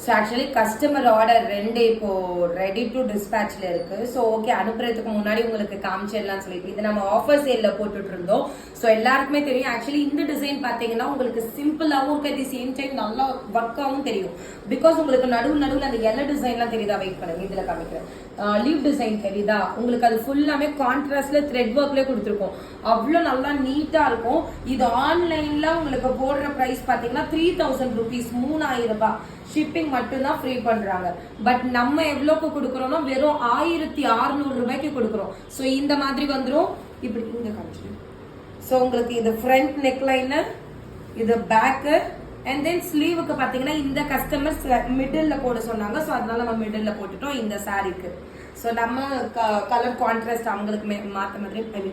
So actually customer order 2 இப்போ ready to டிஸ்பேட்ச்ல இருக்கு. So okay, அனுப்புறதுக்கு முன்னாடி உங்களுக்கு காமிச்சிடலாம்னு சொல்லிட்டு இது நம்ம ஆஃபர் சேல்ல போட்டுட்டு இருந்தோம். ஸோ எல்லாருக்குமே தெரியும். ஆக்சுவலி இந்த டிசைன் பாத்தீங்கன்னா உங்களுக்கு சிம்பிளாவும் இருக்கு, அட் தி சேம் டைம் நல்லா ஒர்க்காவும் தெரியும். பிகாஸ் உங்களுக்கு நடுவில் அந்த எல்லோ டிசைன்லாம் தெரியுதா? வெயிட் பண்ணுங்க, இதுல காமிக்கிறேன். லீவ் டிசைன் தெரியுதா உங்களுக்கு? அது ஃபுல்லாமே கான்ட்ராஸ்ட்ல த்ரெட் ஒர்க்ல கொடுத்துருக்கோம். அவ்வளோ நல்லா நீட்டா இருக்கும். இது ஆன்லைன்ல உங்களுக்கு போடுற பிரைஸ் பாத்தீங்கன்னா 3000 rupees, 3000 ரூபாய். ஷிப்பிங் மட்டும்தான் ஃப்ரீ பண்றாங்க. பட் நம்ம எவ்வளோக்கு கொடுக்குறோம்னா வெறும் 1600 ரூபாய்க்கு கொடுக்குறோம். ஸோ இந்த மாதிரி வந்துடும். இப்படி இங்க காமிச்சு. ஸோ உங்களுக்கு இது ஃப்ரண்ட் நெக் லைனர், இது பேக்கு, அண்ட் தென் ஸ்லீவுக்கு பாத்தீங்கன்னா இந்த கஸ்டமர்ஸ் மிடில்ல போட சொன்னாங்க. ஸோ அதனால நம்ம மிடில்ல போட்டுட்டோம் இந்த சாரீக்கு. ஸோ நம்ம கலர் கான்ட்ராஸ்ட் அவங்களுக்கு மாத்த மாதிரி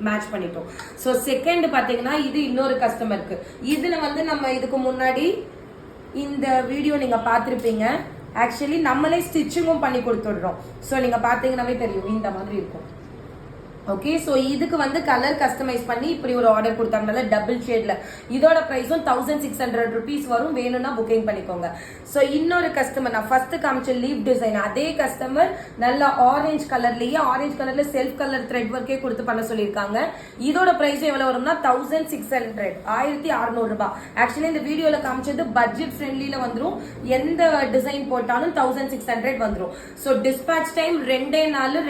மேட்ச் பண்ணிட்டோம். ஸோ செகண்ட் பாத்தீங்கன்னா இது இன்னொரு கஸ்டமருக்கு. இதுல வந்து நம்ம இதுக்கு முன்னாடி இந்த வீடியோ நீங்க பாத்திருப்பீங்க. ஆக்சுவலி நம்மளே ஸ்டிச்சிங்கும் பண்ணி கொடுத்துடுறோம். ஸோ நீங்க பாத்தீங்கன்னாவே தெரியும் இந்த மாதிரி இருக்கும். ஓகே, சோ இதுக்கு வந்து கலர் கஸ்டமைஸ் பண்ணி இப்படி ஒரு ஆர்டர் கொடுத்தாங்கனால டபுள் ஷேட்ல. இதோட பிரைஸும் 1600 rupees வரும். வேணும்னா புக்கிங் பண்ணிக்கோங்க. சோ இன்னொரு கஸ்டமர், நான் ஃபர்ஸ்ட் காமிச்ச லீவ் டிசைன் அதே கஸ்டமர் நல்ல ஆரஞ்சு கலர்லயே, ஆரஞ்சு கலர்ல செல்ஃப் கலர் த்ரெட் ஒர்க்கே கொடுத்து பண்ண சொல்லியிருக்காங்க. இதோட பிரைஸ் எவ்வளவு வரும்னா 1600, 1600 ரூபாய். ஆக்சுவலி இந்த வீடியோல காமிச்சது பட்ஜெட் ஃப்ரெண்ட்லில வந்துரும். எந்த டிசைன் போட்டாலும் 1600 வந்துரும். சோ டிஸ்பேட்ச் டைம் 2 நாள்ல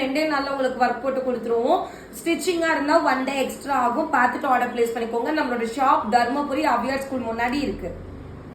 உங்களுக்கு ஒர்க் போட்டு கொடுத்துருவோம். ஸ்டிச்சிங்கா இருந்தா 1 day எக்ஸ்ட்ரா ஆகும். பார்த்துட்டு ஆர்டர் பிளேஸ் பண்ணிக்கோங்க. நம்மளோட ஷாப் தர்மபுரி அவ்வியார் ஸ்கூல் முன்னாடி இருக்கு.